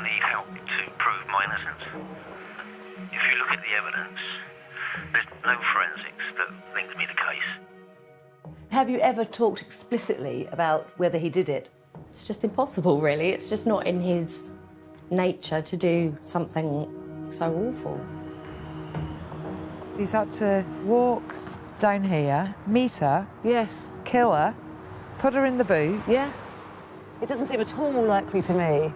need help to prove my innocence. If you look at the evidence, there's no forensics that links me to the case. Have you ever talked explicitly about whether he did it? It's just impossible, really. It's just not in his nature to do something so awful. He's had to walk down here, meet her, Yes. kill her, put her in the boot. Yeah. It doesn't seem at all likely to me.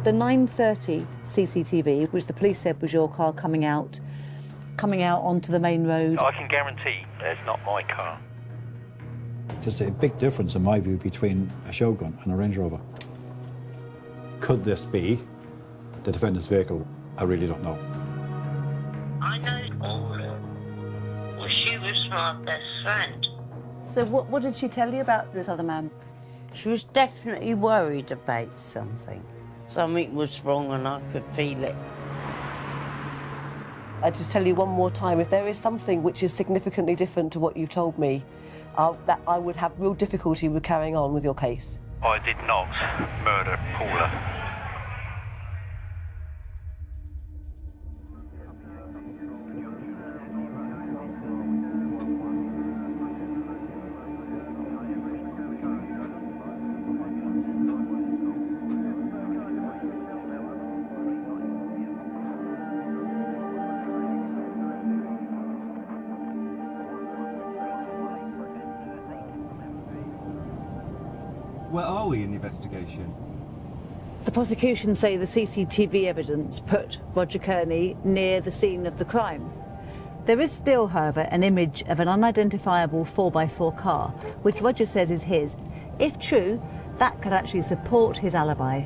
The 9:30 CCTV, which the police said was your car coming out onto the main road. I can guarantee it's not my car. There's a big difference, in my view, between a Shogun and a Range Rover. Could this be the defendant's vehicle? I really don't know. I know Paula. Well, she was my best friend. So what did she tell you about this other man? She was definitely worried about something. Something was wrong and I could feel it. I just tell you one more time, if there is something which is significantly different to what you've told me, that I would have real difficulty with carrying on with your case. I did not murder Paula. Where are we in the investigation? The prosecution say the CCTV evidence put Roger Kearney near the scene of the crime. There is still, however, an image of an unidentifiable 4x4 car, which Roger says is his. If true, that could actually support his alibi.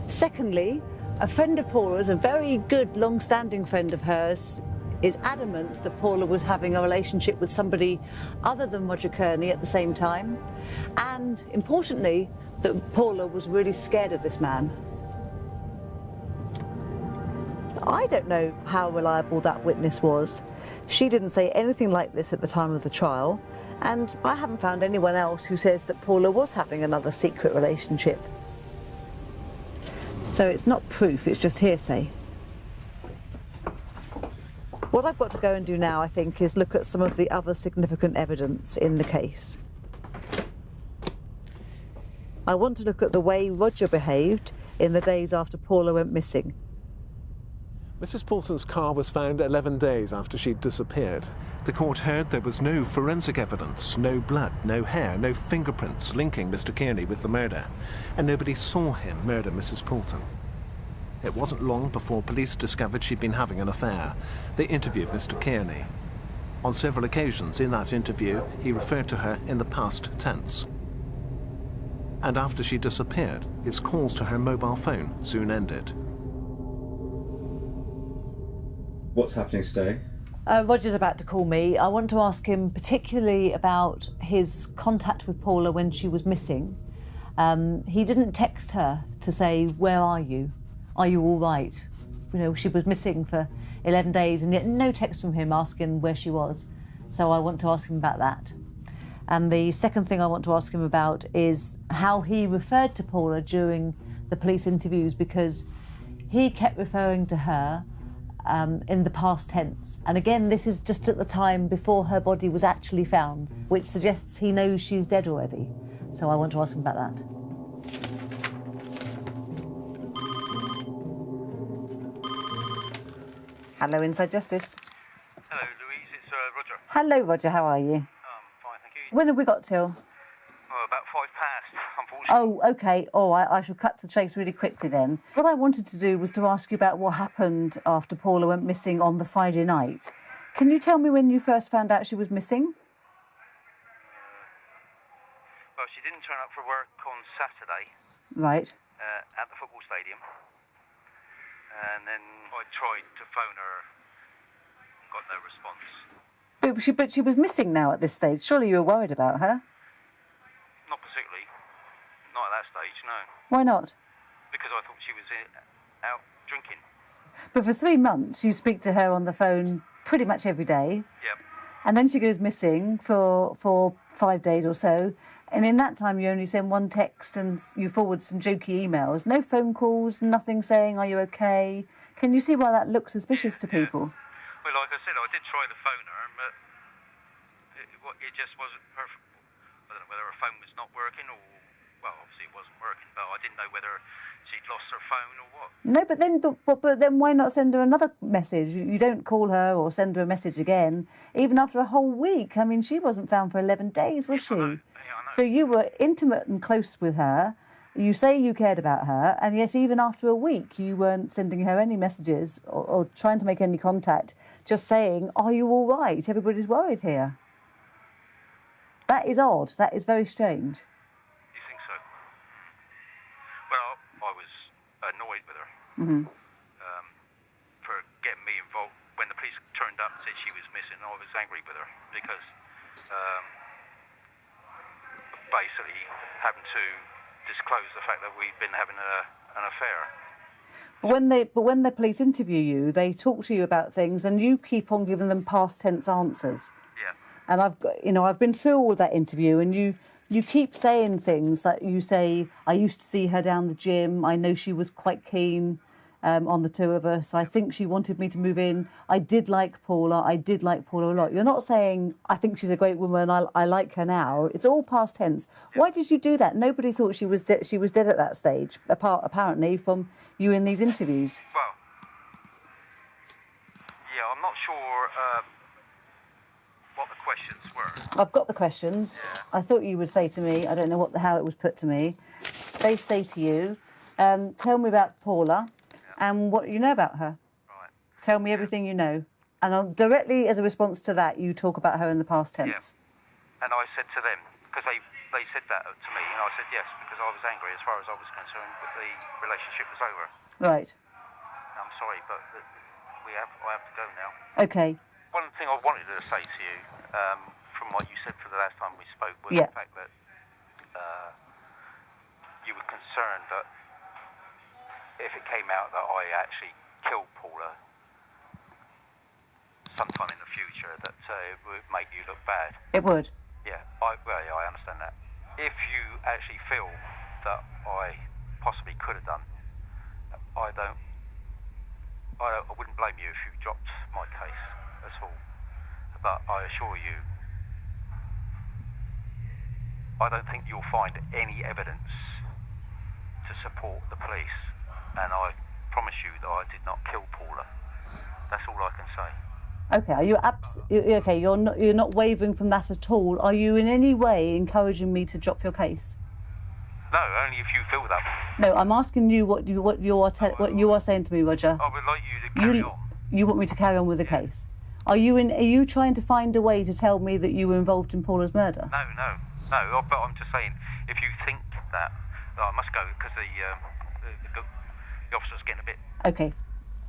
Secondly, a friend of Paula's, a very good long-standing friend of hers, is adamant that Paula was having a relationship with somebody other than Roger Kearney at the same time, and importantly, that Paula was really scared of this man. I don't know how reliable that witness was. She didn't say anything like this at the time of the trial, and I haven't found anyone else who says that Paula was having another secret relationship. So it's not proof, it's just hearsay. What I've got to go and do now, I think, is look at some of the other significant evidence in the case. I want to look at the way Roger behaved in the days after Paula went missing. Mrs. Paulson's car was found 11 days after she'd disappeared. The court heard there was no forensic evidence, no blood, no hair, no fingerprints linking Mr. Kearney with the murder, and nobody saw him murder Mrs. Paulson. It wasn't long before police discovered she'd been having an affair. They interviewed Mr. Kearney. On several occasions in that interview, he referred to her in the past tense. And after she disappeared, his calls to her mobile phone soon ended. What's happening today? Roger's about to call me. I want to ask him particularly about his contact with Paula when she was missing. He didn't text her to say, "Where are you? Are you all right?" You know, she was missing for 11 days and yet no text from him asking where she was. So I want to ask him about that. And the second thing I want to ask him about is how he referred to Paula during the police interviews, because he kept referring to her in the past tense. And again, this is just at the time before her body was actually found, which suggests he knows she's dead already. So I want to ask him about that. Hello, Inside Justice. Hello, Louise. It's Roger. Hello, Roger. How are you? Fine, thank you. When have we got till? Oh, about 5 past, unfortunately. Oh, OK. All right. I shall cut to the chase really quickly then. What I wanted to do was to ask you about what happened after Paula went missing on the Friday night. Can you tell me when you first found out she was missing? Well, she didn't turn up for work on Saturday. Right. At the football stadium. And then I tried to phone her, got no response. But she was missing now at this stage. Surely you were worried about her? Not particularly. Not at that stage, no. Why not? Because I thought she was out drinking. But for 3 months you speak to her on the phone pretty much every day. Yep. And then she goes missing for 5 days or so. And in that time, you only send one text and you forward some jokey emails. No phone calls, nothing saying, are you okay? Can you see why that looks suspicious to people? Well, like I said, I did try to phone her, but it just wasn't perfect. I don't know whether her phone was not working or, well, obviously it wasn't working, but I didn't know whether she'd lost her phone or what. No, but then why not send her another message? You don't call her or send her a message again, even after a whole week. I mean, she wasn't found for 11 days, was she? I know. So you were intimate and close with her. You say you cared about her, and yet even after a week, you weren't sending her any messages or trying to make any contact, just saying, are you all right? Everybody's worried here. That is odd. That is very strange. You think so? Well, I was annoyed with her for getting me involved. When the police turned up and said she was missing, I was angry with her because basically having to disclose the fact that we've been having an affair. But when the police interview you, they talk to you about things, and you keep on giving them past tense answers. Yeah. And I've been through all that interview, and you keep saying things like you say, I used to see her down the gym. I know she was quite keen on the two of us. I think she wanted me to move in. I did like Paula. I did like Paula a lot. You're not saying, I think she's a great woman. I like her now. It's all past tense. Yeah. Why did you do that? Nobody thought she was dead at that stage, apparently from you in these interviews. Well, yeah, I'm not sure what the questions were. I've got the questions. Yeah. I thought you would say to me, I don't know how it was put to me. They say to you, tell me about Paula. And what you know about her. Right. Tell me everything you know. And directly as a response to that, you talk about her in the past tense. Yeah. And I said to them, because they said that to me, and I said yes, because I was angry as far as I was concerned that the relationship was over. Right. I'm sorry, but I have to go now. Okay. One thing I wanted to say to you, from what you said for the last time we spoke, was the fact that you were concerned that if it came out that I actually killed Paula sometime in the future, that it would make you look bad. It would? Yeah, I understand that. If you actually feel that I possibly could have done, I wouldn't blame you if you dropped my case at all. But I assure you, I don't think you'll find any evidence to support the police. And I promise you that I did not kill Paula. That's all I can say. Okay, are you okay? You're not wavering from that at all. Are you in any way encouraging me to drop your case? No, only if you feel that. No, I'm asking you what you are saying to me, Roger. I would like you to carry on. You want me to carry on with the case? Are you trying to find a way to tell me that you were involved in Paula's murder? No. But I'm just saying, if you think that, I must go because the officer's getting a bit... Okay,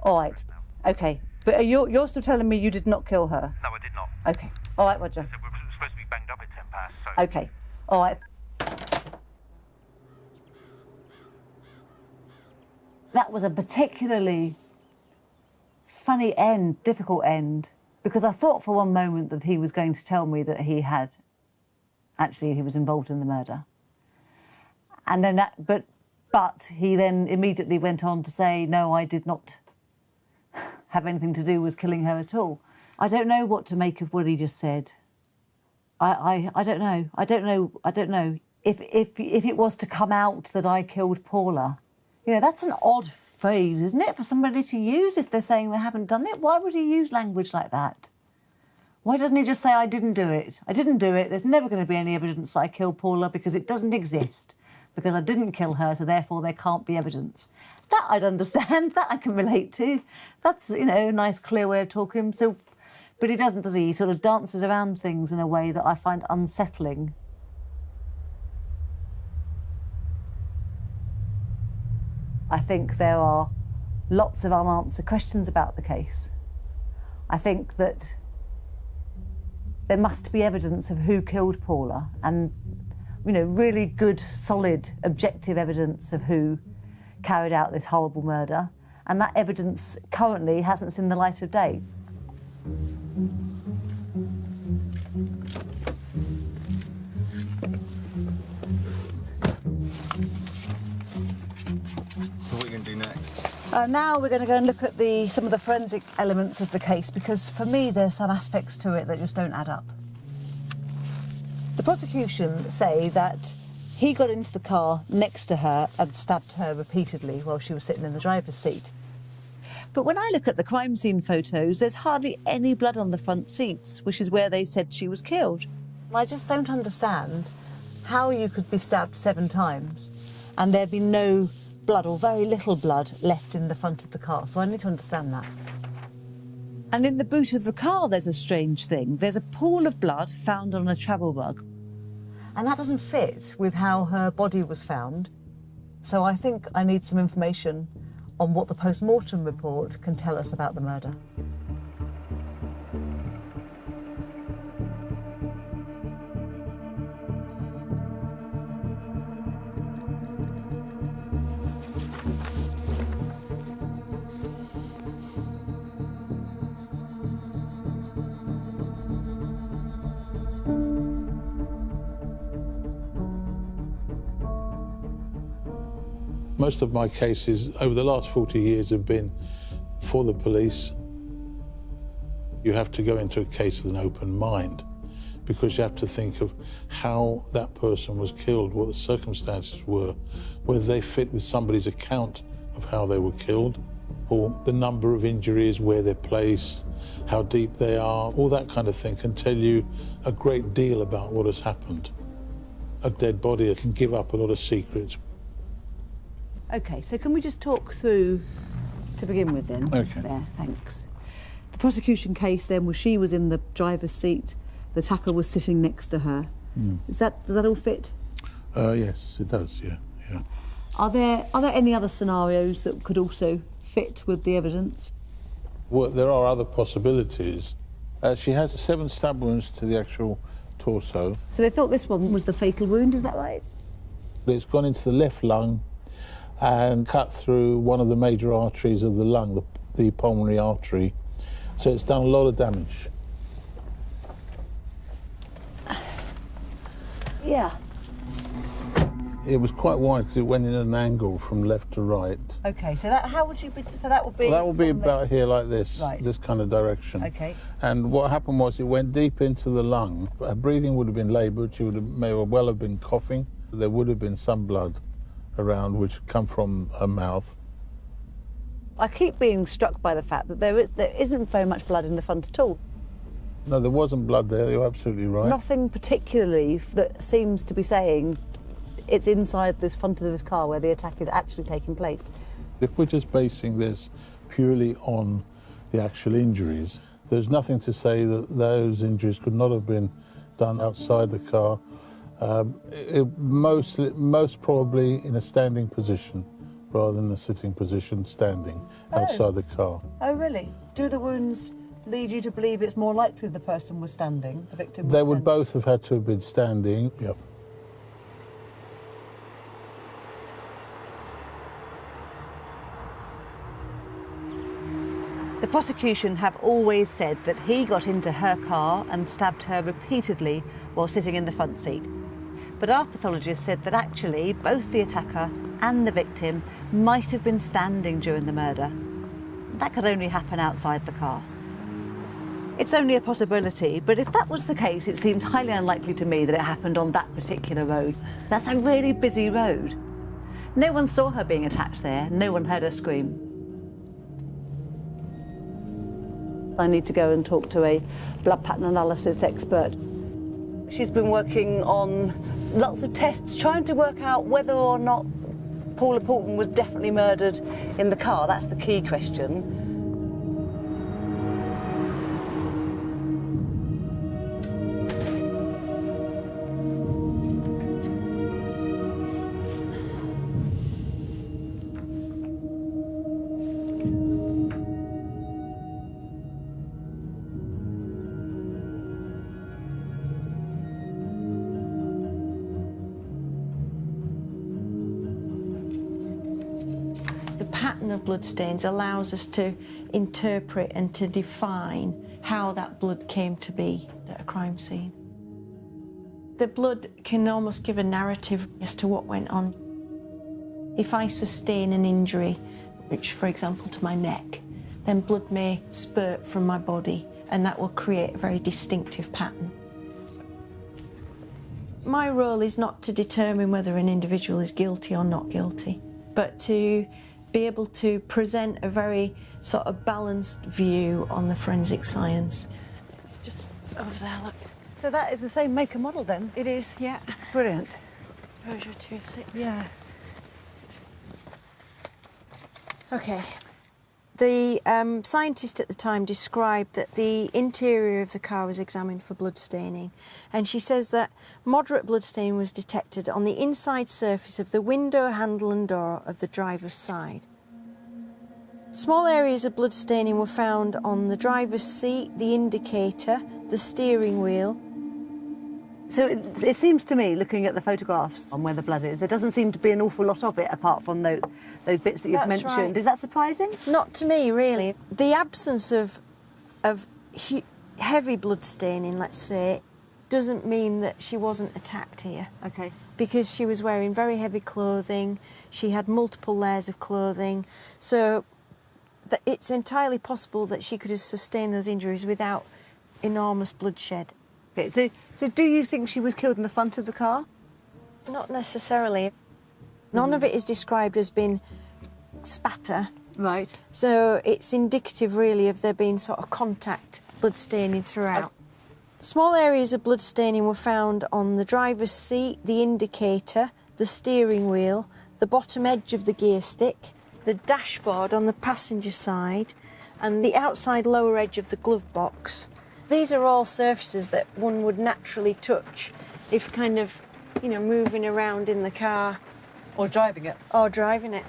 all right, okay. But you're still telling me you did not kill her? No, I did not. Okay, all right, Roger. So we're supposed to be banged up at 10 past, so... Okay, all right. That was a particularly funny end, difficult end, because I thought for one moment that he was going to tell me that he was involved in the murder. And then but he then immediately went on to say, no, I did not have anything to do with killing her at all. I don't know what to make of what he just said. I don't know. I don't know. If it was to come out that I killed Paula, that's an odd phrase, isn't it, for somebody to use if they're saying they haven't done it? Why would he use language like that? Why doesn't he just say, I didn't do it? I didn't do it. There's never going to be any evidence that I killed Paula because it doesn't exist. Because I didn't kill her, so therefore there can't be evidence. That I'd understand, that I can relate to. That's, a nice, clear way of talking. So, but he doesn't, does he? He sort of dances around things in a way that I find unsettling. I think there are lots of unanswered questions about the case. I think that there must be evidence of who killed Paula and really good, solid, objective evidence of who carried out this horrible murder. And that evidence currently hasn't seen the light of day. Now we're going to go and look at some of the forensic elements of the case, because for me there's some aspects to it that just don't add up. The prosecution say that he got into the car next to her and stabbed her repeatedly while she was sitting in the driver's seat. But when I look at the crime scene photos, there's hardly any blood on the front seats, which is where they said she was killed. I just don't understand how you could be stabbed 7 times and there be no blood or very little blood left in the front of the car. So I need to understand that. And in the boot of the car, there's a strange thing. There's a pool of blood found on a travel rug. And that doesn't fit with how her body was found. So I think I need some information on what the post-mortem report can tell us about the murder. Most of my cases over the last 40 years have been for the police. You have to go into a case with an open mind because you have to think of how that person was killed, what the circumstances were, whether they fit with somebody's account of how they were killed, or the number of injuries, where they're placed, how deep they are, all that kind of thing can tell you a great deal about what has happened. A dead body can give up a lot of secrets. OK, so can we just talk through, to begin with then? OK. There, thanks. The prosecution case then was she was in the driver's seat, the attacker was sitting next to her. Does that all fit? Yes, it does, yeah. Are there any other scenarios that could also fit with the evidence? Well, there are other possibilities. She has 7 stab wounds to the actual torso. So they thought this one was the fatal wound, is that right? It's gone into the left lung and cut through one of the major arteries of the lung, the pulmonary artery. So it's done a lot of damage. Yeah. It was quite wide because it went in an angle from left to right. OK, so that would be... Well, that would be about here like this, right. This kind of direction. OK. And what happened was it went deep into the lung. Her breathing would have been laboured. She may well have been coughing. There would have been some blood around which had come from her mouth. I keep being struck by the fact that there isn't very much blood in the front at all. No, there wasn't blood there, you're absolutely right. Nothing particularly that seems to be saying it's inside this front of this car where the attack is actually taking place. If we're just basing this purely on the actual injuries, there's nothing to say that those injuries could not have been done outside the car. Most probably in a standing position rather than a sitting position, standing outside the car. Oh, really? Do the wounds lead you to believe it's more likely the person was standing, the victim was They standing? would both have had to have been standing, yep. The prosecution have always said that he got into her car and stabbed her repeatedly while sitting in the front seat. But our pathologist said that actually both the attacker and the victim might have been standing during the murder. That could only happen outside the car. It's only a possibility, but if that was the case, it seems highly unlikely to me that it happened on that particular road. That's a really busy road. No one saw her being attacked there. No one heard her scream. I need to go and talk to a blood pattern analysis expert. She's been working on lots of tests, trying to work out whether or not Paula Portman was definitely murdered in the car. That's the key question. Of bloodstains allows us to interpret and to define how that blood came to be at a crime scene. The blood can almost give a narrative as to what went on. If I sustain an injury which, for example, to my neck, then blood may spurt from my body, and that will create a very distinctive pattern. My role is not to determine whether an individual is guilty or not guilty, but to be able to present a very sort of balanced view on the forensic science. It's just over there, look. So that is the same make and model then? It is, yeah. Brilliant. Peugeot 206. Yeah. Okay. The scientist at the time described that the interior of the car was examined for blood staining, and she says that moderate blood stain was detected on the inside surface of the window, handle and door of the driver's side. Small areas of blood staining were found on the driver's seat, the indicator, the steering wheel. So it seems to me, looking at the photographs on where the blood is, there doesn't seem to be an awful lot of it apart from those bits that you've That's mentioned. right. Is that surprising? Not to me, really. The absence of heavy blood staining, let's say, doesn't mean that she wasn't attacked here. Okay. Because she was wearing very heavy clothing, she had multiple layers of clothing, so it's entirely possible that she could have sustained those injuries without enormous bloodshed. Okay, so do you think she was killed in the front of the car? Not necessarily. None of it is described as being spatter. Right. So it's indicative, really, of there being sort of contact blood staining throughout. Small areas of blood staining were found on the driver's seat, the indicator, the steering wheel, the bottom edge of the gear stick, the dashboard on the passenger side, and the outside lower edge of the glove box. These are all surfaces that one would naturally touch if kind of, you know, moving around in the car. Or driving it. Or driving it.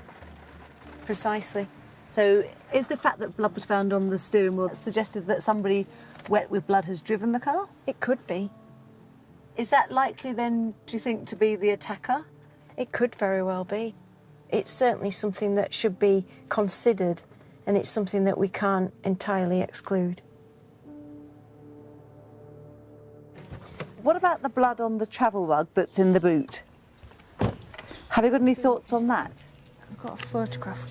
Precisely. So is the fact that blood was found on the steering wheel suggestive that somebody wet with blood has driven the car? It could be. Is that likely then, do you think, to be the attacker? It could very well be. It's certainly something that should be considered, and it's something that we can't entirely exclude. What about the blood on the travel rug that's in the boot? Have you got any thoughts on that? I've got a photograph.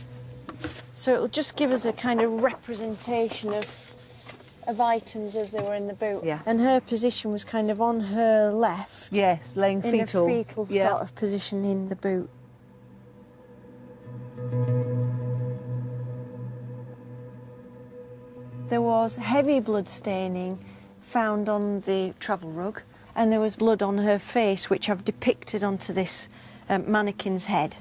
So it'll just give us a kind of representation of items as they were in the boot. Yeah. And her position was kind of on her left. Yes, laying fetal. In a fetal sort of position in the boot. There was heavy blood staining found on the travel rug, and there was blood on her face, which I've depicted onto this mannequin's head.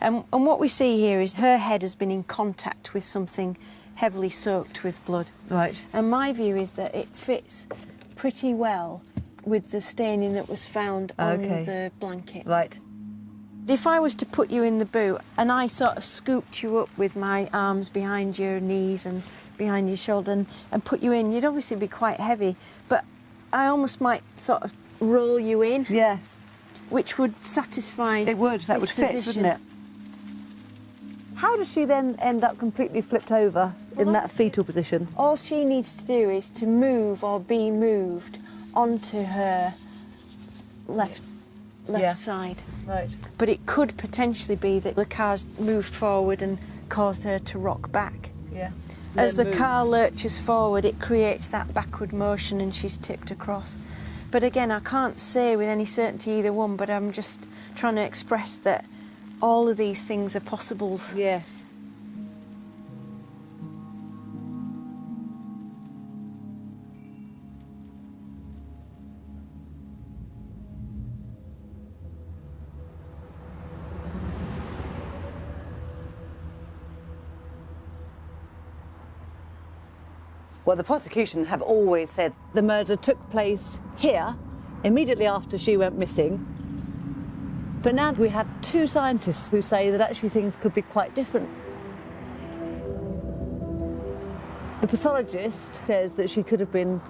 And what we see here is her head has been in contact with something heavily soaked with blood. Right. And my view is that it fits pretty well with the staining that was found on the blanket. Right. If I was to put you in the boot and I sort of scooped you up with my arms behind your knees and behind your shoulder and put you in, you'd obviously be quite heavy, but I almost might sort of roll you in. Yes. Which would satisfy. It would, that would fit, wouldn't it? How does she then end up completely flipped over in that fetal position? All she needs to do is to move or be moved onto her left side. Right. But it could potentially be that the car's moved forward and caused her to rock back. Yeah. As the car lurches forward, it creates that backward motion and she's tipped across. But again, I can't say with any certainty either one, but I'm just trying to express that all of these things are possibles. Yes. Well, the prosecution have always said the murder took place here, immediately after she went missing. But now we have two scientists who say that actually things could be quite different. The pathologist says that she could have been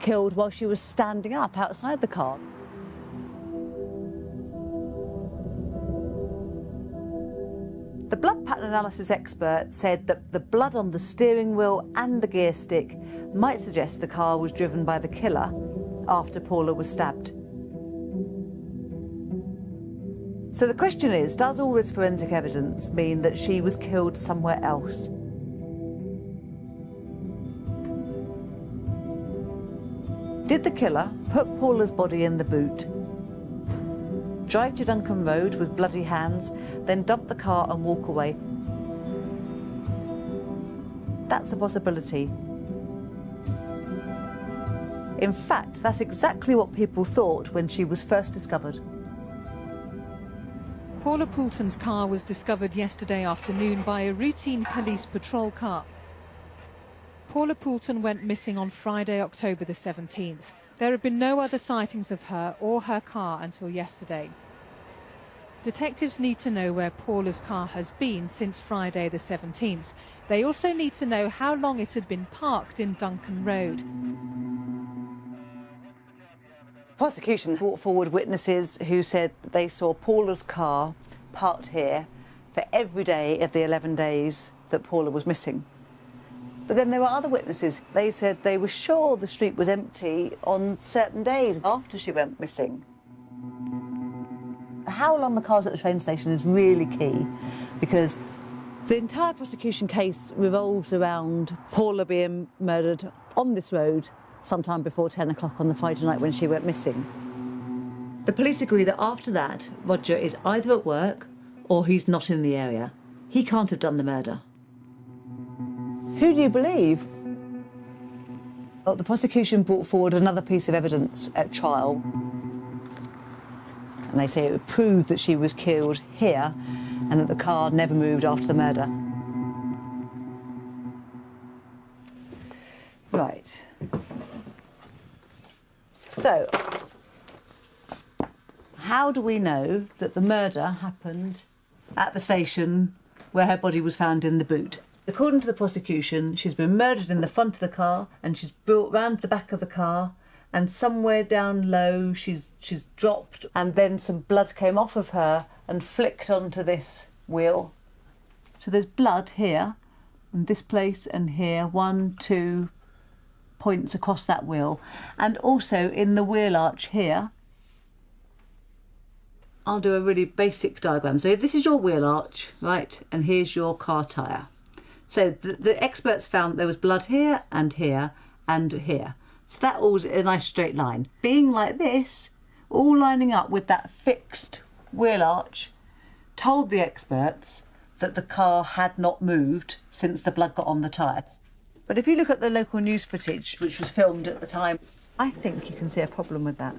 killed while she was standing up outside the car. The blood pattern analysis expert said that the blood on the steering wheel and the gear stick might suggest the car was driven by the killer after Paula was stabbed. So the question is, does all this forensic evidence mean that she was killed somewhere else? Did the killer put Paula's body in the boot, drive to Duncan Road with bloody hands, then dump the car and walk away? That's a possibility. In fact, that's exactly what people thought when she was first discovered. Paula Poulton's car was discovered yesterday afternoon by a routine police patrol car. Paula Poulton went missing on Friday, October the 17th. There have been no other sightings of her or her car until yesterday. Detectives need to know where Paula's car has been since Friday the 17th. They also need to know how long it had been parked in Duncan Road. Prosecution brought forward witnesses who said they saw Paula's car parked here for every day of the 11 days that Paula was missing. But then there were other witnesses. They said they were sure the street was empty on certain days after she went missing. How long the car was at the train station is really key, because the entire prosecution case revolves around Paula being murdered on this road sometime before 10 o'clock on the Friday night when she went missing. The police agree that after that, Roger is either at work or he's not in the area. He can't have done the murder. Who do you believe? Well, the prosecution brought forward another piece of evidence at trial. And they say it would prove that she was killed here and that the car never moved after the murder. Right. So, how do we know that the murder happened at the station where her body was found in the boot? According to the prosecution, she's been murdered in the front of the car and she's brought round the back of the car, and somewhere down low she's dropped, and then some blood came off of her and flicked onto this wheel. So there's blood here, in this place and here, 1, 2 points across that wheel, and also in the wheel arch here. I'll do a really basic diagram. So this is your wheel arch, right, and here's your car tyre. So the experts found there was blood here and here and here. So that all's a nice straight line. Being like this, all lining up with that fixed wheel arch, told the experts that the car had not moved since the blood got on the tyre. But if you look at the local news footage, which was filmed at the time, I think you can see a problem with that.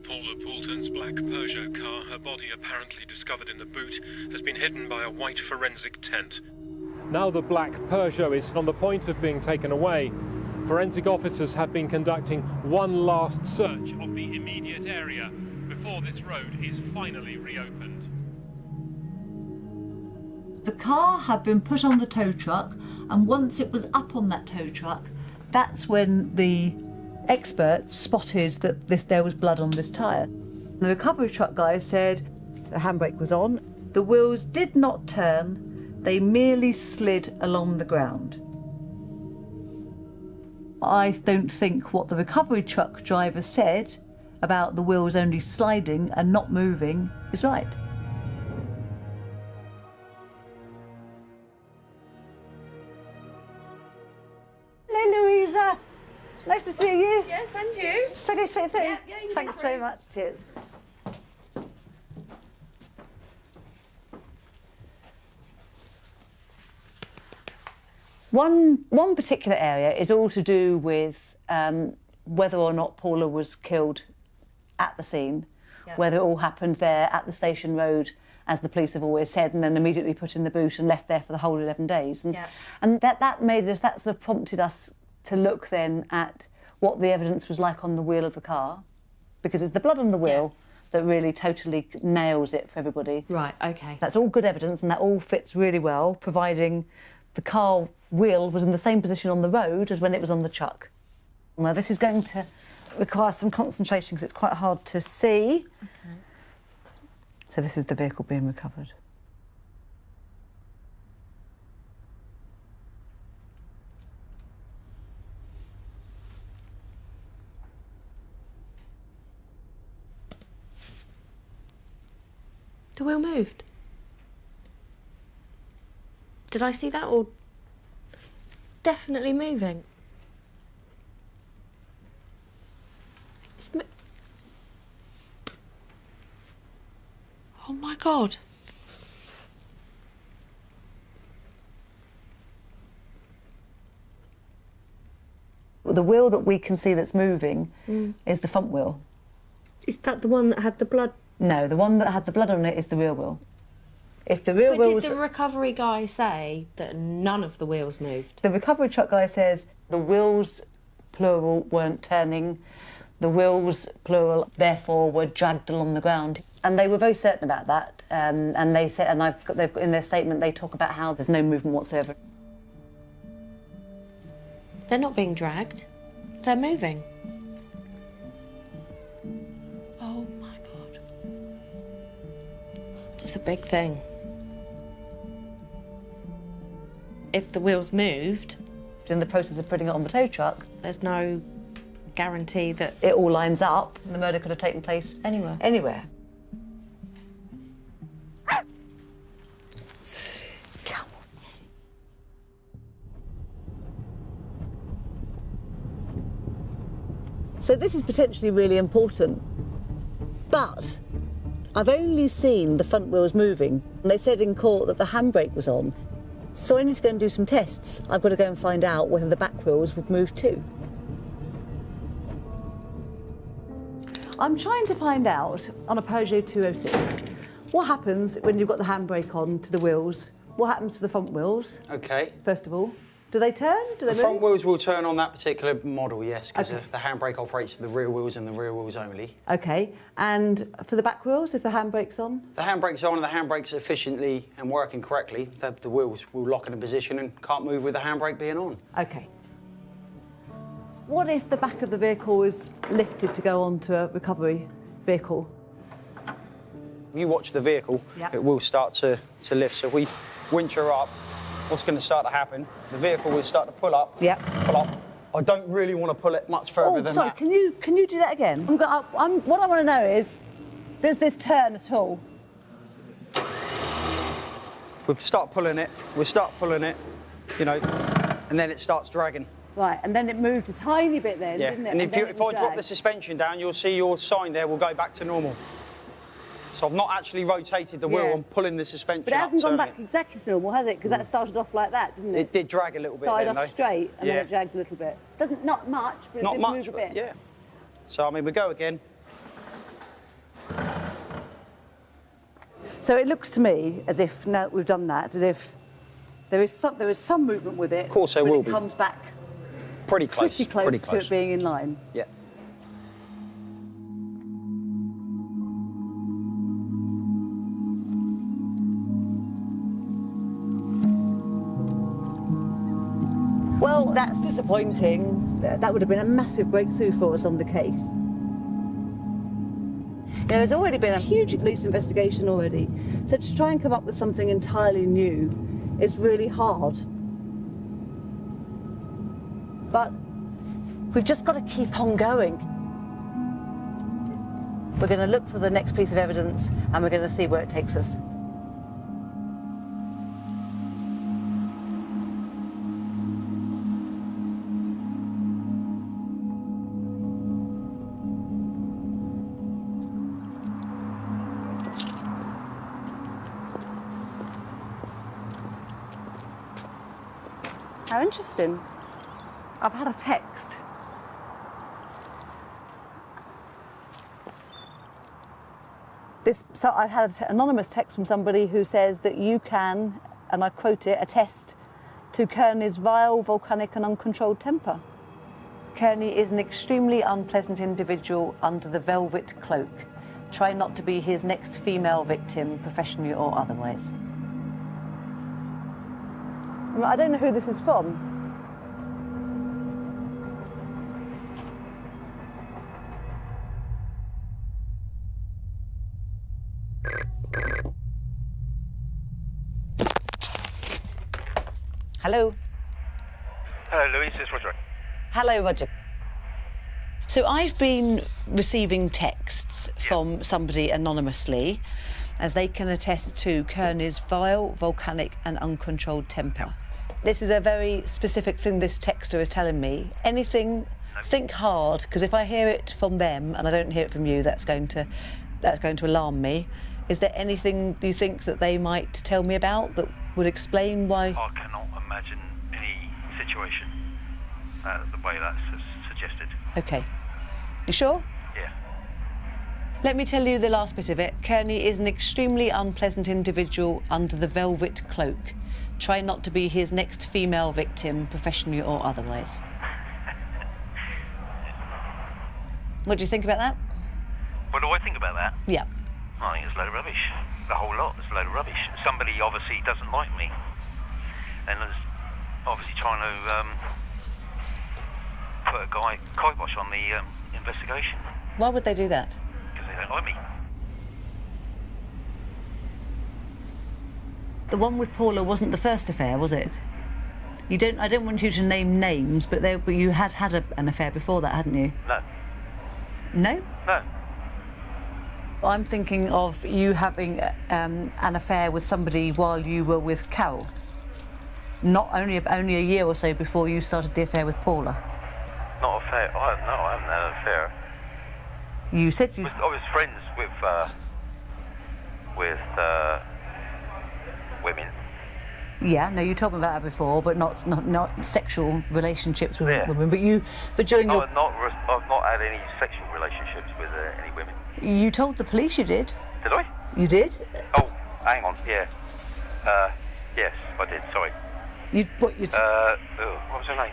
Paula Poulton's black Peugeot car, her body apparently discovered in the boot, has been hidden by a white forensic tent. Now the black Peugeot is on the point of being taken away. Forensic officers have been conducting one last search of the immediate area before this road is finally reopened. The car had been put on the tow truck, and once it was up on that tow truck, that's when the experts spotted that there was blood on this tyre. The recovery truck guys said the handbrake was on, the wheels did not turn, they merely slid along the ground. I don't think what the recovery truck driver said about the wheels only sliding and not moving is right. Hello, Louisa. Nice to see you. Yes, and you. Shall I go straight through? Yeah, you Thanks very much. Cheers. One particular area is all to do with whether or not Paula was killed at the scene, whether it all happened there at the station road, as the police have always said, and then immediately put in the boot and left there for the whole 11 days. And that made us, that sort of prompted us to look then at what the evidence was like on the wheel of the car, because it's the blood on the wheel that really totally nails it for everybody. Right, okay. That's all good evidence, and that all fits really well, providing the car wheel was in the same position on the road as when it was on the truck. Now, this is going to require some concentration because it's quite hard to see. Okay. So this is the vehicle being recovered. The wheel moved. Did I see that, or definitely moving? Oh my God. The wheel that we can see that's moving is the front wheel. Is that the one that had the blood? No, the one that had the blood on it is the rear wheel. If the rear But wheels... did the recovery guy say that none of the wheels moved? The recovery truck guy says the wheels, plural, weren't turning. The wheels, plural, therefore were dragged along the ground. And they were very certain about that. And they said, and they've in their statement, they talk about how there's no movement whatsoever. They're not being dragged. They're moving. Oh my God. It's a big thing. If the wheels moved, in the process of putting it on the tow truck, there's no guarantee that it all lines up. The murder could have taken place anywhere. Anywhere. Come on. So this is potentially really important, but I've only seen the front wheels moving. And they said in court that the handbrake was on. So I need to go and do some tests. I've got to go and find out whether the back wheels would move too. I'm trying to find out, on a Peugeot 206, what happens when you've got the handbrake on to the wheels? What happens to the front wheels? OK. First of all, do they turn? Do they The front move? wheels will turn on that particular model, yes, because Okay. the handbrake operates for the rear wheels and the rear wheels only. OK, and for the back wheels, if the handbrake's on? The handbrake's on and the handbrake's efficiently and working correctly, the wheels will lock in a position and can't move with the handbrake being on. OK. What if the back of the vehicle is lifted to go onto a recovery vehicle? If you watch the vehicle, Yep. it will start to lift. So if we winch her up, what's going to start to happen? The vehicle will start to pull up. Yep. Pull up. I don't really want to pull it much further than sorry, that. can you do that again? What I want to know is, does this turn at all? We'll start pulling it, you know, and then it starts dragging. Right, and then it moved a tiny bit then, Yeah, didn't it? and then if it I was drop dragged. the suspension down, you'll see your sign there will go back to normal. So I've not actually rotated the wheel, Yeah. I'm pulling the suspension But it up, hasn't gone turning back exactly to normal, has it? Because that started off like that, didn't it? It did drag a little bit Started then, off though. straight and Yeah. then it dragged a little bit. Not much, but it Not did much, move a but bit. yeah. So, I mean, we go again. So it looks to me as if, now that we've done that, as if there is some movement with it. Of course there but will it be. comes back Pretty close. pretty close to it being in line. Yeah. Well, that's disappointing. That would have been a massive breakthrough for us on the case. You know, there's already been a huge police investigation already, so to try and come up with something entirely new is really hard. But we've just got to keep on going. We're going to look for the next piece of evidence and we're going to see where it takes us. How interesting. I've had a text. So I had an anonymous text from somebody who says that you can, and I quote it, attest to Kearney's vile, volcanic and uncontrolled temper. Kearney is an extremely unpleasant individual under the velvet cloak. Try not to be his next female victim, professionally or otherwise. I don't know who this is from. Hello. Hello, Louise, it's Roger. Hello, Roger. So I've been receiving texts from somebody anonymously, as they can attest to Kearney's vile, volcanic and uncontrolled temper. This is a very specific thing this texter is telling me. Anything, think hard, because if I hear it from them and I don't hear it from you, that's going to alarm me. Is there anything you think that they might tell me about that would explain why? I cannot imagine any situation the way that's suggested. Okay. You sure? Yeah. Let me tell you the last bit of it. Kearney is an extremely unpleasant individual under the velvet cloak. Try not to be his next female victim, professionally or otherwise. What do you think about that? What do I think about that? Yeah. I think it's a load of rubbish. The whole lot is a load of rubbish. Somebody obviously doesn't like me and is obviously trying to put a kibosh on the investigation. Why would they do that? Because they don't like me. The one with Paula wasn't the first affair, was it? I don't want you to name names, but you had an affair before that, hadn't you? No. No? No. I'm thinking of you having an affair with somebody while you were with Carol. Not only a year or so before you started the affair with Paula. Not affair. I haven't had an affair. You said you... I was friends with women. Yeah, no, you told me about that before, but not sexual relationships with women. But during your... I've not had any sexual relationships with any women. You told the police you did. Did I? You did? Oh, hang on. Yeah. Yes, I did. Sorry. What was her name?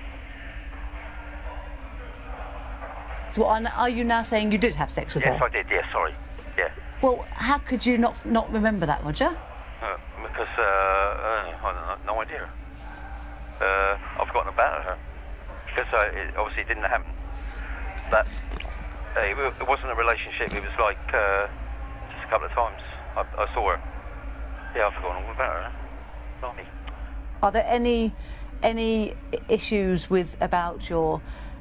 So are you now saying you did have sex with her? Yes, I did. Yeah, sorry. Yeah. Well, how could you not remember that, Roger? Because I don't know, no idea. I've forgotten about her because it obviously didn't happen. It wasn't a relationship. It was like just a couple of times I saw her. Yeah, I've forgotten all about her. Blimey. Are there any issues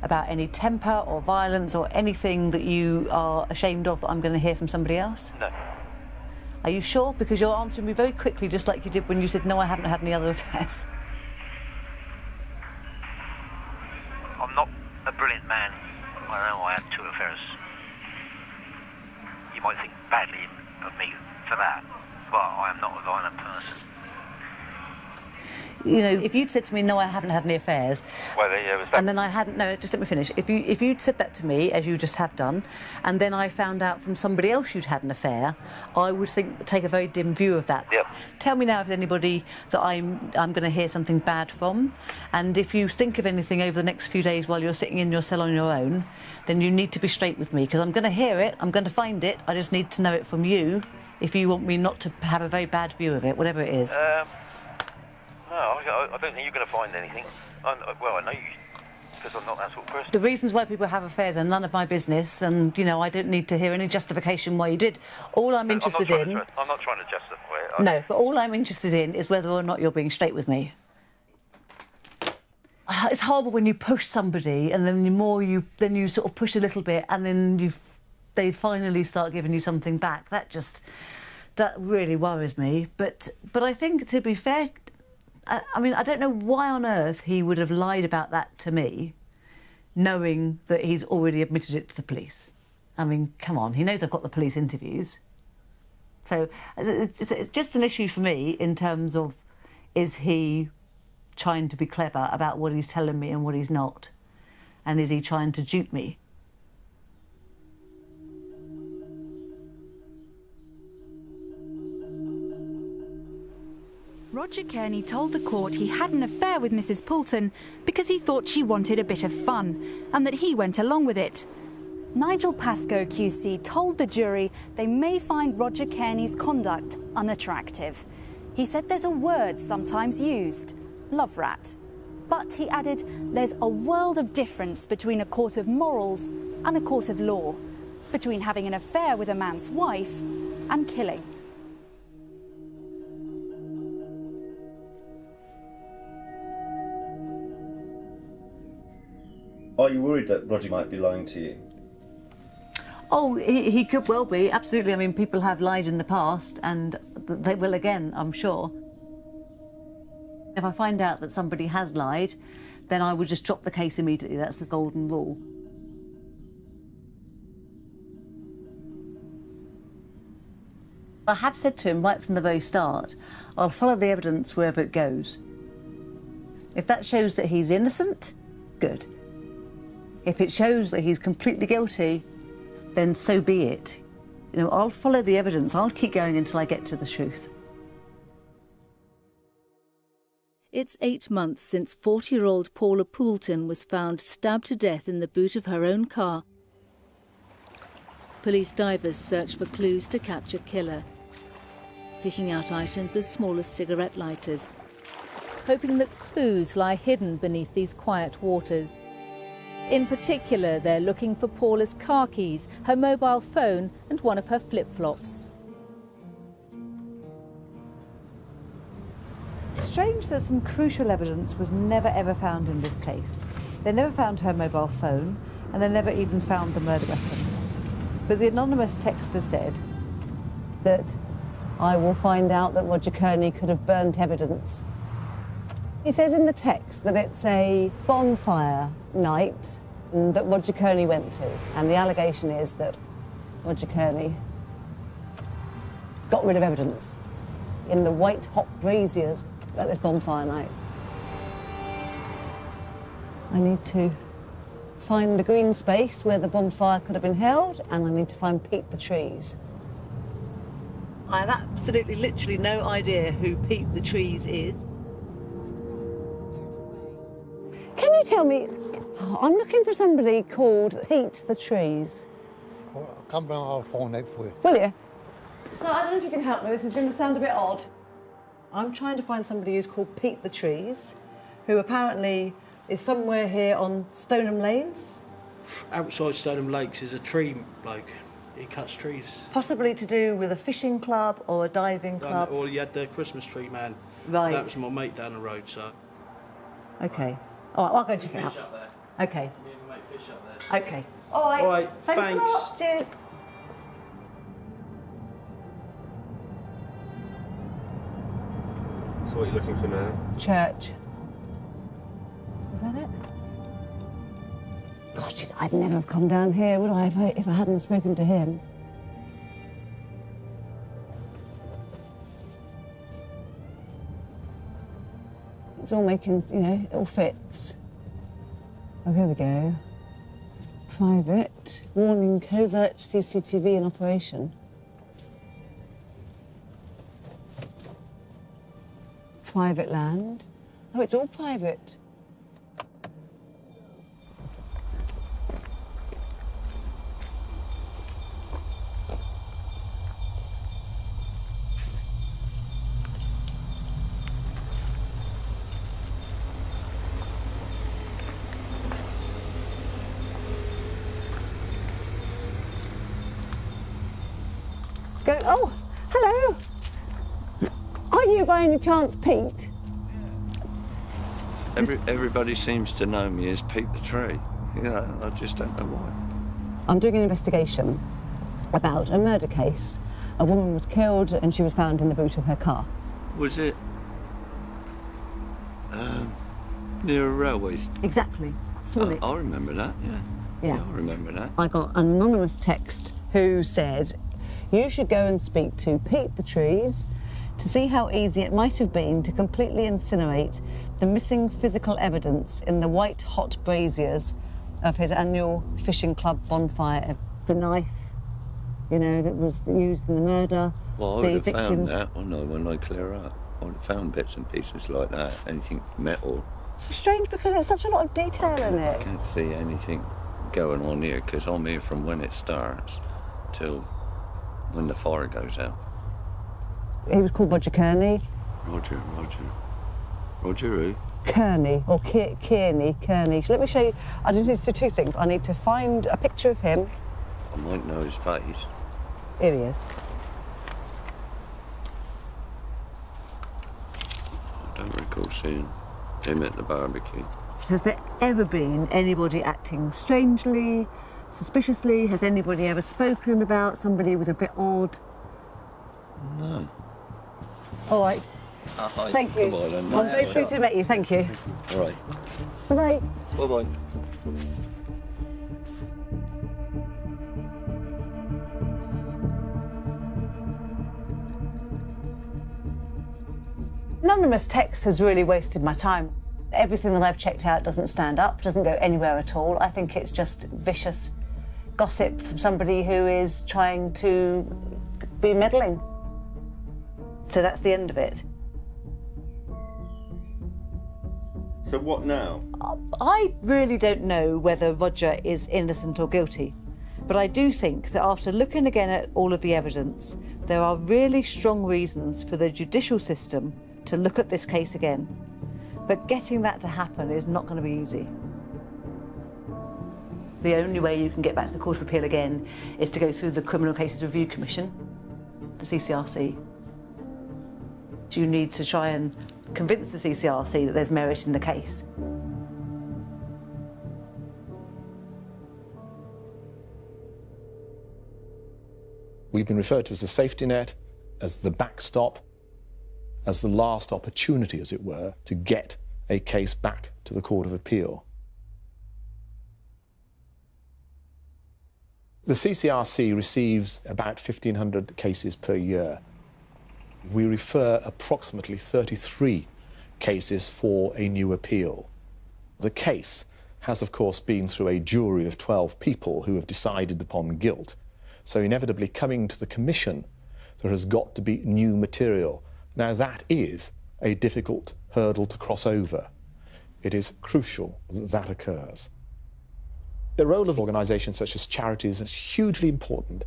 about any temper or violence or anything that you are ashamed of that I'm going to hear from somebody else? No. Are you sure? Because you're answering me very quickly, just like you did when you said, no, I haven't had any other affairs. I'm not a brilliant man. I know I had 2 affairs. You might think badly of me for that, but I am not a violent person. You know, if you'd said to me, no, I haven't had any affairs, well, yeah, was that... and then I hadn't, no, just let me finish. If you'd said that to me, as you just have done, and then I found out from somebody else you'd had an affair, I would take a very dim view of that. Yep. Tell me now if there's anybody that I'm going to hear something bad from, and if you think of anything over the next few days while you're sitting in your cell on your own, then you need to be straight with me, because I'm going to hear it, I'm going to find it, I just need to know it from you, if you want me not to have a very bad view of it, whatever it is. No, I don't think you're going to find anything. I know you, because I'm not that sort of person. The reasons why people have affairs are none of my business, and, you know, I don't need to hear any justification why you did. All I'm interested in... I'm not trying to justify it. No, but all I'm interested in is whether or not you're being straight with me. It's horrible when you push somebody, and then then you sort of push a little bit, and then they finally start giving you something back. That really worries me. But I think, to be fair... I mean, I don't know why on earth he would have lied about that to me, knowing that he's already admitted it to the police. I mean, come on, he knows I've got the police interviews. So it's just an issue for me in terms of, is he trying to be clever about what he's telling me and what he's not? And is he trying to dupe me? Roger Kearney told the court he had an affair with Mrs. Poulton because he thought she wanted a bit of fun, and that he went along with it. Nigel Pascoe QC told the jury they may find Roger Kearney's conduct unattractive. He said there's a word sometimes used, love rat. But he added there's a world of difference between a court of morals and a court of law, between having an affair with a man's wife and killing. Are you worried that Roger might be lying to you? Oh, he could well be, absolutely. I mean, people have lied in the past, and they will again, I'm sure. If I find out that somebody has lied, then I would just drop the case immediately. That's the golden rule. I have said to him right from the very start, I'll follow the evidence wherever it goes. If that shows that he's innocent, good. If it shows that he's completely guilty, then so be it. You know, I'll follow the evidence. I'll keep going until I get to the truth. It's 8 months since 40-year-old Paula Poulton was found stabbed to death in the boot of her own car. Police divers search for clues to catch a killer, picking out items as small as cigarette lighters, hoping that clues lie hidden beneath these quiet waters. In particular, they're looking for Paula's car keys, her mobile phone and one of her flip-flops. It's strange that some crucial evidence was never ever found in this case. They never found her mobile phone, and they never even found the murder weapon. But the anonymous texter said that I will find out that Roger Kearney could have burnt evidence. He says in the text that it's a bonfire night that Roger Kearney went to, and the allegation is that Roger Kearney got rid of evidence in the white hot braziers at this bonfire night. I need to find the green space where the bonfire could have been held, and I need to find Pete the Trees. I have absolutely, literally no idea who Pete the Trees is. Can you tell me, I'm looking for somebody called Pete the Trees. I'll come down, I'll find out for you. Will you? So I don't know if you can help me, this is going to sound a bit odd. I'm trying to find somebody who's called Pete the Trees, who apparently is somewhere here on Stoneham Lanes. Outside Stoneham Lakes is a tree bloke. He cuts trees. Possibly to do with a fishing club or a diving club. Or you had the Christmas tree man. Right. That was my mate down the road, so. Okay. All right, well, I'll go check it out. Fish up there. Okay. Me and my mate fish up there. Okay. All right. All right, Thanks a lot. Cheers. So what are you looking for now? Church. Is that it? Gosh, I'd never have come down here, would I, if I hadn't spoken to him? It's all making, you know, it all fits. Oh, here we go. Private. Warning, covert CCTV in operation. Private land. Oh, it's all private. Go, oh, hello. Are you by any chance Pete? Everybody seems to know me as Pete the Tree. You know, I just don't know why. I'm doing an investigation about a murder case. A woman was killed and she was found in the boot of her car. Was it near a railway station? Exactly. Swanwick. I remember that, yeah. Yeah. I remember that. I got an anonymous text who said, you should go and speak to Pete the Trees to see how easy it might have been to completely incinerate the missing physical evidence in the white hot braziers of his annual fishing club bonfire. The knife, you know, that was used in the murder. Well, I the would have found victims. that when I clear up. I would have found bits and pieces like that, anything metal. Strange because there's such a lot of detail in I it. can't see anything going on here because I'm here from when it starts till when the fire goes out. He was called Roger Kearney. Roger who? Kearney, or Kearney. So let me show you. I just need to do two things. I need to find a picture of him. I might know his face. Here he is. I don't recall seeing him at the barbecue. Has there ever been anybody acting strangely, suspiciously? Has anybody ever spoken about somebody who was a bit odd? No. All right. Hi. Thank you. Goodbye, then. I'm very pleased to meet you. Thank you. All right. Bye-bye. Bye-bye. Anonymous text has really wasted my time. Everything that I've checked out doesn't stand up, doesn't go anywhere at all. I think it's just vicious gossip from somebody who is trying to be meddling. So that's the end of it. So what now? I really don't know whether Roger is innocent or guilty, but I do think that after looking again at all of the evidence, there are really strong reasons for the judicial system to look at this case again. But getting that to happen is not going to be easy. The only way you can get back to the Court of Appeal again is to go through the Criminal Cases Review Commission, the CCRC. You need to try and convince the CCRC that there's merit in the case. We've been referred to as a safety net, as the backstop, as the last opportunity, as it were, to get a case back to the Court of Appeal. The CCRC receives about 1,500 cases per year. We refer approximately 33 cases for a new appeal. The case has, of course, been through a jury of 12 people who have decided upon guilt. So inevitably, coming to the Commission, there has got to be new material. Now, that is a difficult hurdle to cross over. It is crucial that that occurs. The role of organisations such as charities is hugely important.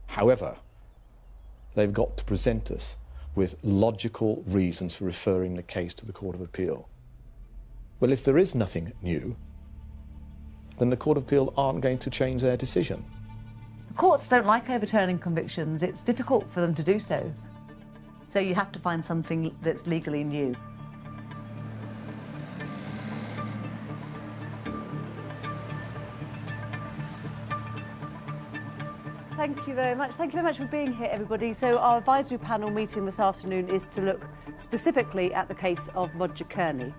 However, they've got to present us with logical reasons for referring the case to the Court of Appeal. Well, if there is nothing new, then the Court of Appeal aren't going to change their decision. Courts don't like overturning convictions. It's difficult for them to do so. So you have to find something that's legally new. Thank you very much. Thank you very much for being here, everybody. So our advisory panel meeting this afternoon is to look specifically at the case of Roger Kearney.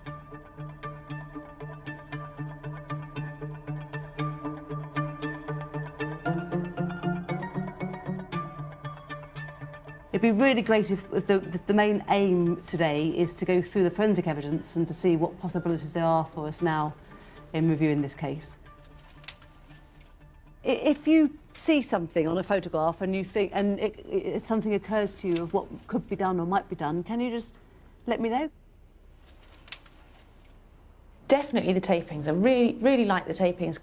It'd be really great if the main aim today is to go through the forensic evidence and to see what possibilities there are for us now in reviewing this case. If you see something on a photograph and you think, and something occurs to you of what could be done or might be done, can you just let me know? Definitely the tapings. I really like the tapings.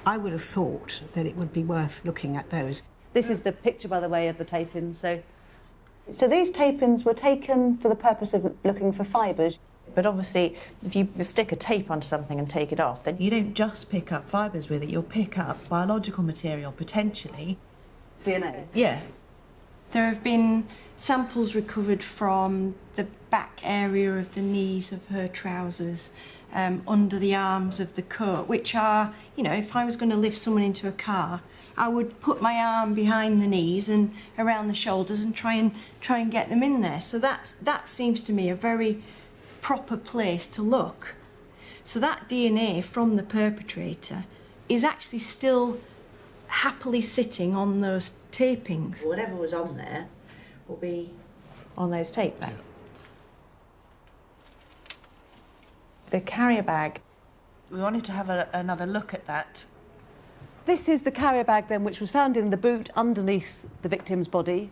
I would have thought that it would be worth looking at those. This is the picture, by the way, of the tape-ins. So these tape-ins were taken for the purpose of looking for fibres. But obviously, if you stick a tape onto something and take it off, then You don't just pick up fibres with it, you'll pick up biological material, potentially. DNA? Yeah. There have been samples recovered from the back area of the knees of her trousers, under the arms of the coat, which are, you know, if I was going to lift someone into a car, I would put my arm behind the knees and around the shoulders and try and get them in there. So that seems to me a very proper place to look. So that DNA from the perpetrator is actually still happily sitting on those tapings. whatever was on there will be on those tapes. The carrier bag. We wanted to have another look at that. This is the carrier bag then, which was found in the boot underneath the victim's body.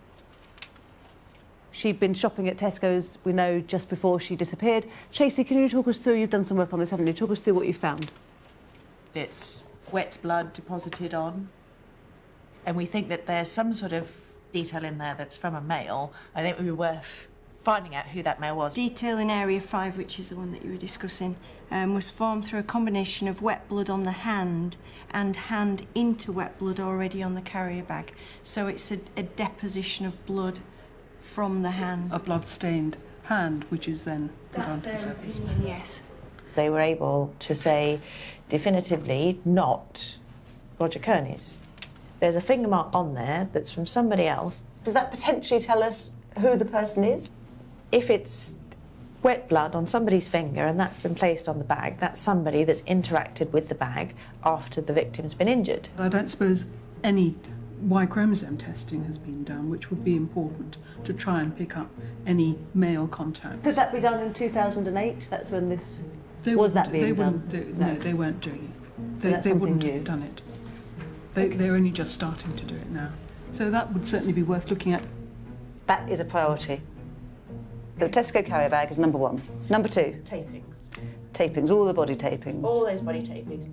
She'd been shopping at Tesco's, we know, just before she disappeared. Tracy, can you talk us through, you've done some work on this, haven't you? Talk us through what you found. It's wet blood deposited on, and we think that there's some sort of detail in there that's from a male. I think it would be worth finding out who that male was. Detail in Area 5, which is the one that you were discussing, was formed through a combination of wet blood on the hand and hand into wet blood already on the carrier bag. So it's a deposition of blood from the hand. A blood-stained hand, which is then put That's onto the their surface. opinion, yes. They were able to say definitively not Roger Kearney's. There's a finger mark on there that's from somebody else. Does that potentially tell us who the person is? If it's wet blood on somebody's finger and that's been placed on the bag, that's somebody that's interacted with the bag after the victim's been injured. I don't suppose any Y chromosome testing has been done, which would be important to try and pick up any male contact. Could that be done in 2008? That's when this... They was that wouldn't- being they done? wouldn't, No, they weren't doing it. So that's They wouldn't something new. have done it. They're only just starting to do it now. So that would certainly be worth looking at. That is a priority. The Tesco carrier bag is number 1. Number 2? Tapings. Tapings, all the body tapings. All those body tapings.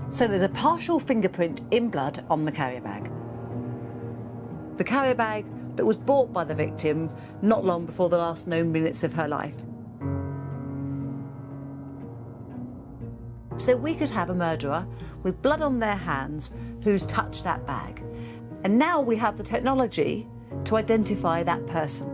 So there's a partial fingerprint in blood on the carrier bag. The carrier bag that was bought by the victim not long before the last known minutes of her life. So we could have a murderer with blood on their hands who's touched that bag. And now we have the technology to identify that person.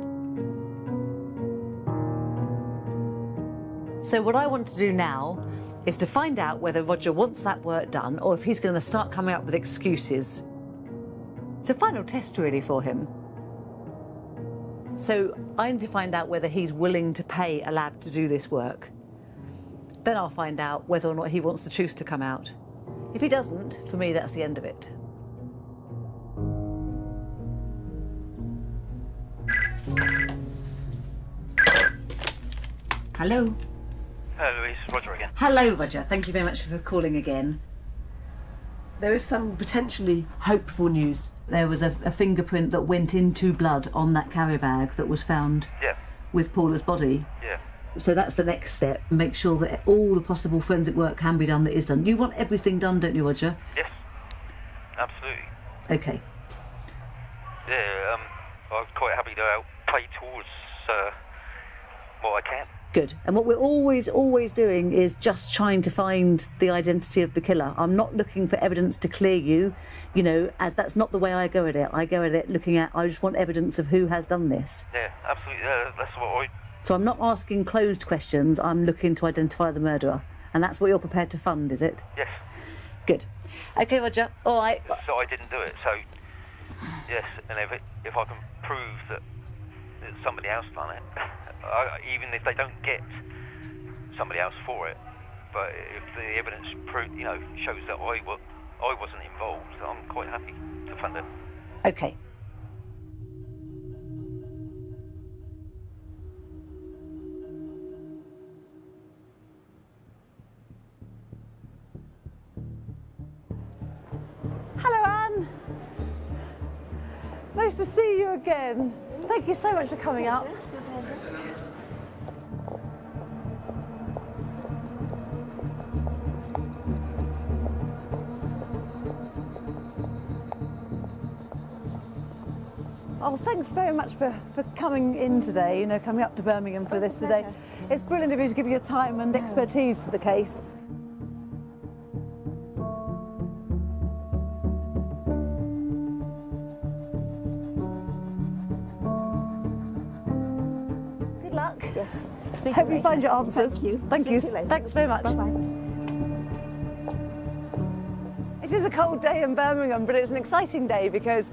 So what I want to do now is to find out whether Roger wants that work done or if he's going to start coming up with excuses. It's a final test really for him. So I need to find out whether he's willing to pay a lab to do this work. Then I'll find out whether or not he wants the truth to come out. If he doesn't, for me, that's the end of it. Hello. Hello, Louise. Roger again. Hello, Roger. Thank you very much for calling again. There is some potentially hopeful news. There was a fingerprint that went into blood on that carrier bag that was found with Paula's body. Yeah. So that's the next step. Make sure that all the possible forensic work can be done that is done. You want everything done, don't you, Roger? Yes. Absolutely. Okay. Yeah, I'm quite happy to pay towards what I can. Good. And what we're always doing is just trying to find the identity of the killer. I'm not looking for evidence to clear you, you know, as that's not the way I go at it. I go at it looking at, I just want evidence of who has done this. Yeah, absolutely. That's what I... So I'm not asking closed questions, I'm looking to identify the murderer. And that's what you're prepared to fund, is it? Yes. Good. Okay, Roger. All right. So I didn't do it, so... Yes, and if I can prove that somebody else done it, even if they don't get somebody else for it, but if the evidence shows that I wasn't involved, I'm quite happy to fund it. Okay. Hello, Anne. Nice to see you again. Thank you so much for coming up. It's a pleasure. Oh, thanks very much for coming in today, coming up to Birmingham for this today. It's brilliant of you to give your time and expertise to the case. Good luck. Yes. Hope you find your answers. Thank you. Thank you. Speak to later. Thanks very much. Bye-bye. It is a cold day in Birmingham, but it's an exciting day because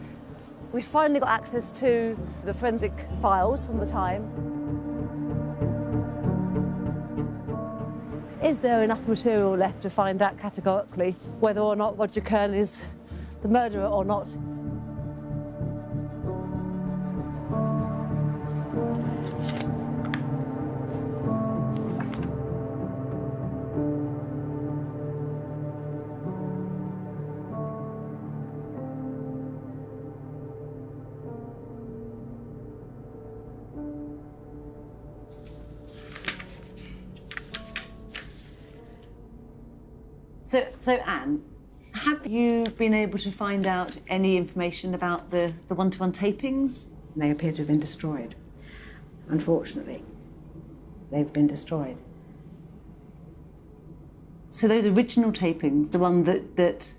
we've finally got access to the forensic files from the time. Is there enough material left to find out categorically whether or not Roger Kern is the murderer or not? So Anne, have you been able to find out any information about the one-to-one tapings? They appear to have been destroyed. Unfortunately, they've been destroyed. So those original tapings, the one that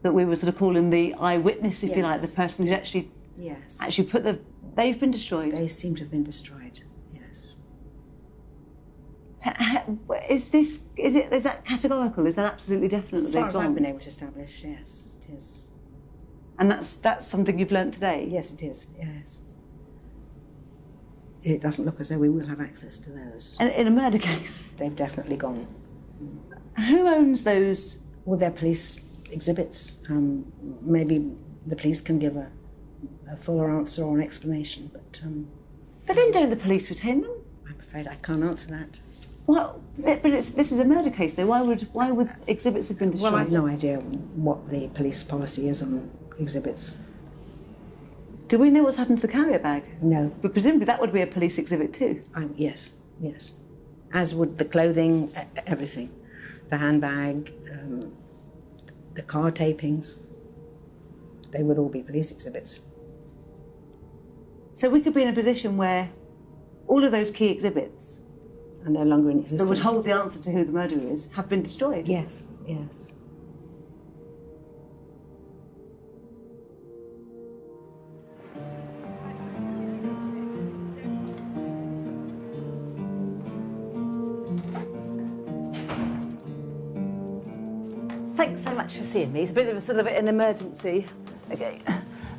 that we were sort of calling the eyewitness, if you like, the Yes. person who actually Yes. actually put the... They've been destroyed. They seem to have been destroyed, yes. Is that categorical? Is that absolutely definite that As far they've as gone? I've been able to establish, yes, it is. And that's something you've learnt today? Yes, it is, yes. It doesn't look as though we will have access to those. And in a murder case? They've definitely gone. Who owns those? Well, they're police exhibits. Maybe the police can give a fuller answer or an explanation, but... But then don't the police retain them? I'm afraid I can't answer that. Well, but this is a murder case, though. Why would exhibits have been destroyed? Well, I've no idea what the police policy is on exhibits. Do we know what's happened to the carrier bag? No. But presumably that would be a police exhibit too? Yes, yes. As would the clothing, everything. The handbag, the car tapings. They would all be police exhibits. So we could be in a position where all of those key exhibits are no longer in that existence. would hold the answer to who the murderer is have been destroyed? Yes, yes. Thanks so much for seeing me. It's a bit of a sort of an emergency. Okay,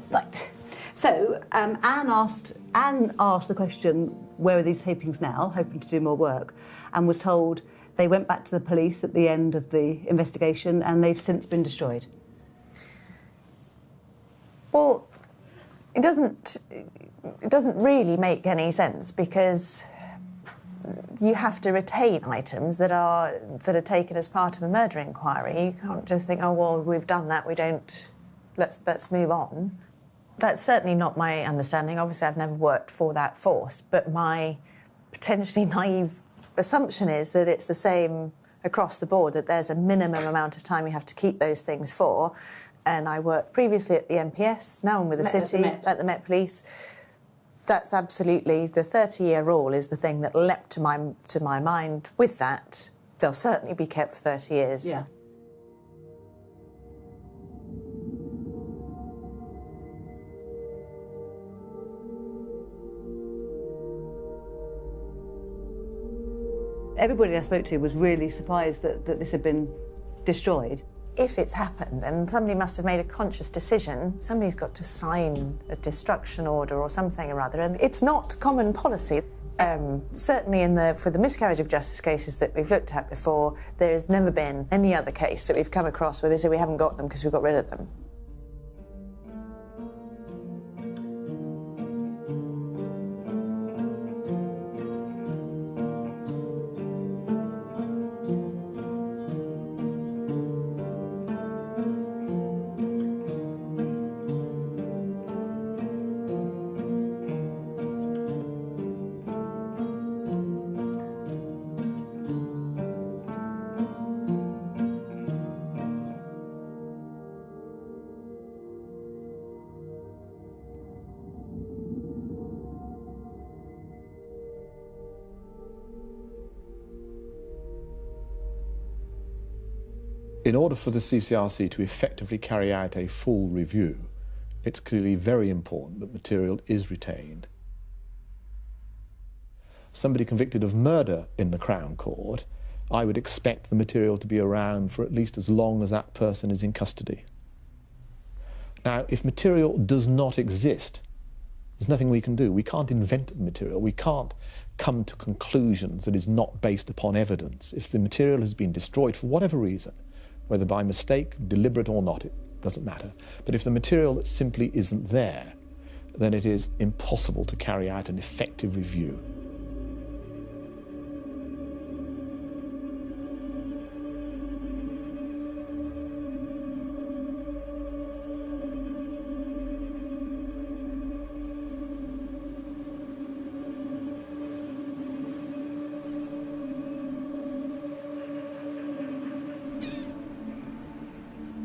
right. So Anne asked the question, where are these tapings now, hoping to do more work, and was told they went back to the police at the end of the investigation and they've since been destroyed. Well, it doesn't really make any sense, because you have to retain items that are taken as part of a murder inquiry. You can't just think, oh well, we've done that, we don't, let's move on. That's certainly not my understanding. Obviously, I've never worked for that force, but my potentially naive assumption is that it's the same across the board, that there's a minimum amount of time you have to keep those things for. And I worked previously at the MPS, now I'm with the city, at the Met Police. That's absolutely, the 30-year rule is the thing that leapt to my mind with that. They'll certainly be kept for 30 years. Yeah. Everybody I spoke to was really surprised that this had been destroyed. If it's happened, and somebody must have made a conscious decision, somebody's got to sign a destruction order or something or other, and it's not common policy. Certainly for the miscarriage of justice cases that we've looked at before, there's never been any other case that we've come across where they say we haven't got them because we've got rid of them. In order for the CCRC to effectively carry out a full review, it's clearly very important that material is retained. Somebody convicted of murder in the Crown Court, I would expect the material to be around for at least as long as that person is in custody. Now, if material does not exist, there's nothing we can do. We can't invent the material. We can't come to conclusions that is not based upon evidence. If the material has been destroyed for whatever reason, whether by mistake, deliberate or not, it doesn't matter. But if the material simply isn't there, then it is impossible to carry out an effective review.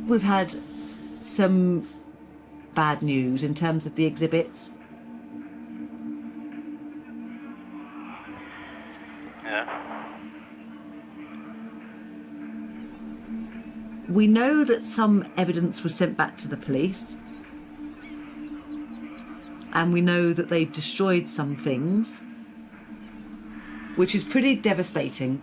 We've had some bad news in terms of the exhibits. Yeah. We know that some evidence was sent back to the police, and we know that they've destroyed some things, which is pretty devastating.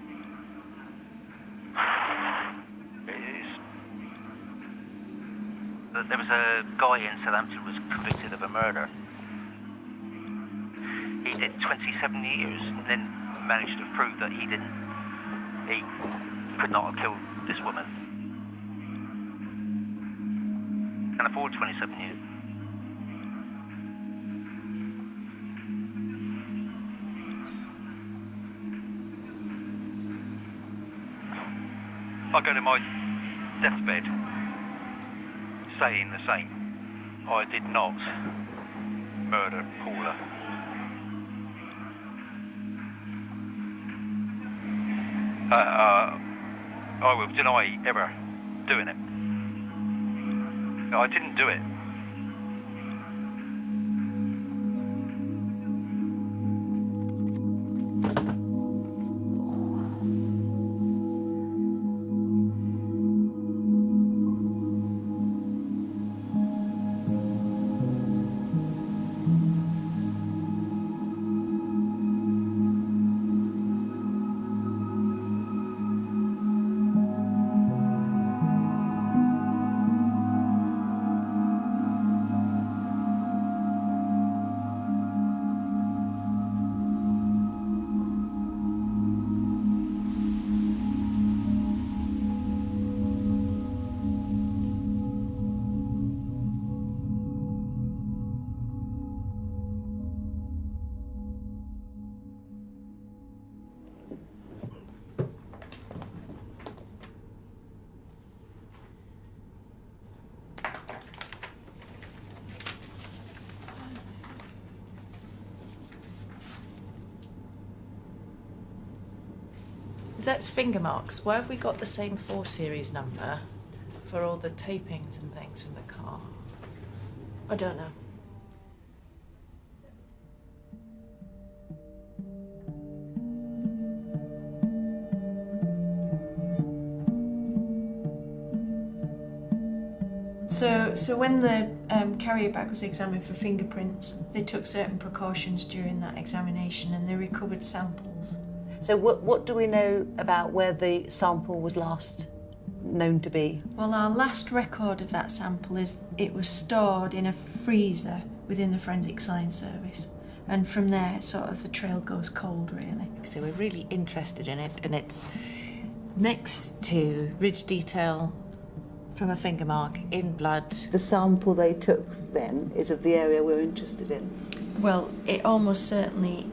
There was a guy in Southampton who was convicted of a murder. He did 27 years and then managed to prove that he could not have killed this woman. Can afford 27 years. I go to my deathbed saying the same. I did not murder Paula. I will deny ever doing it. I didn't do it. If that's finger marks, why have we got the same 4 series number for all the tapings and things from the car? I don't know. So when the carrier bag was examined for fingerprints, they took certain precautions during that examination and they recovered samples. So what do we know about where the sample was last known to be? Well, our last record of that sample is it was stored in a freezer within the Forensic Science Service. And from there, sort of the trail goes cold, really. So we're really interested in it, and it's next to ridge detail from a finger mark in blood. The sample they took then is of the area we're interested in? Well, it almost certainly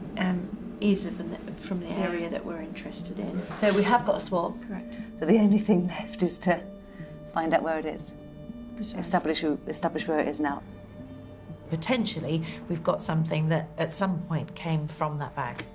is from the area that we're interested in. So we have got a swab. Correct. So the only thing left is to find out where it is. Establish where it is now. Potentially, we've got something that at some point came from that bag.